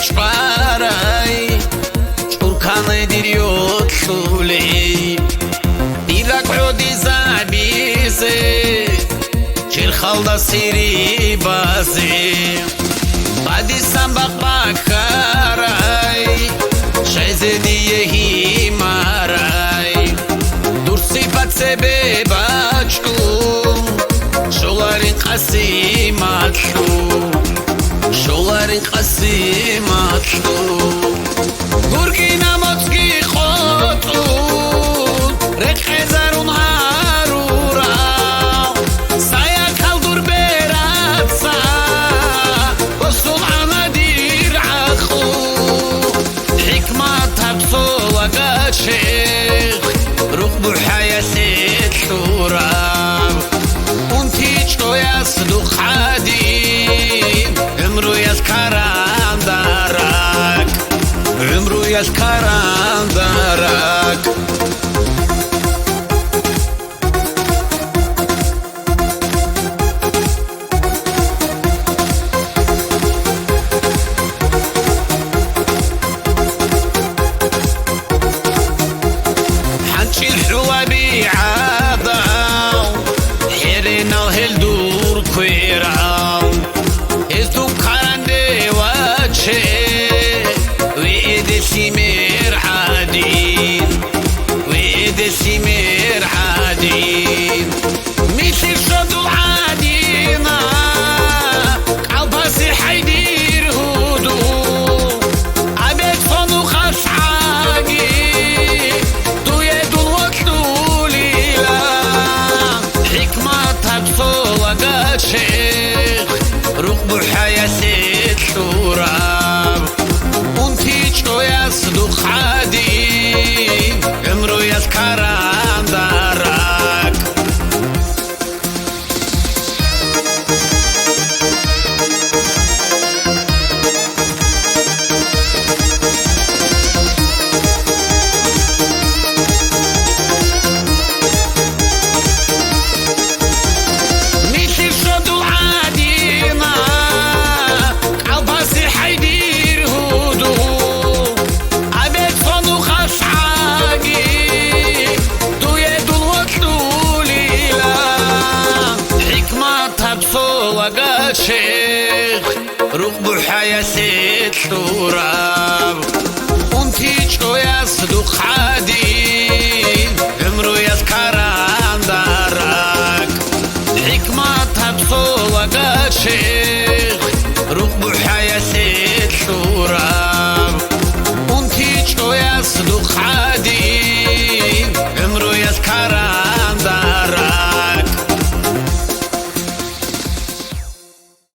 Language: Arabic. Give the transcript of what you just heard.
ჭყარაი ჭურქანე დირიოთ სული დირაკროდი ზაბიზე ჩერხალდა სირი ბაზე ბადი სამბაყბაკარაი შეზედიე ჰიმარაი დურსი პაცებე ბაჭკუ შოლარი ყასიმატლუ შოლარი ყასიმატლუ გურგინა მოწგი ხოტუ რეყეზარუნ ჰარურა საიაქალ დურბერაცა ოსულ ანადირ ახუ حكمة بصوة قاشيخ ركب حياة التراب وانتي جتو يصدق حديد عمرو يذكران دارك عمرو يذكران دارك سمير عادين مثل صدو عادينا عباسي حيدير هدو عبيد فنو خاص عاقي دو يدون وطلو ليلا حكمة بصوة قد شيخ ركبو حياة التراب وانتي جتو يصدق عادين عمرو يذكران دارك مثل صدو عادينا عباسي حيدير هدو عبيد فنو خاص شيخ ركب حياة التراب وانتي جتو يصدق حديد عمرو يذكران دارك حكمة بصوة شيخ ركب حياة التراب وانتي جتو يصدق حديد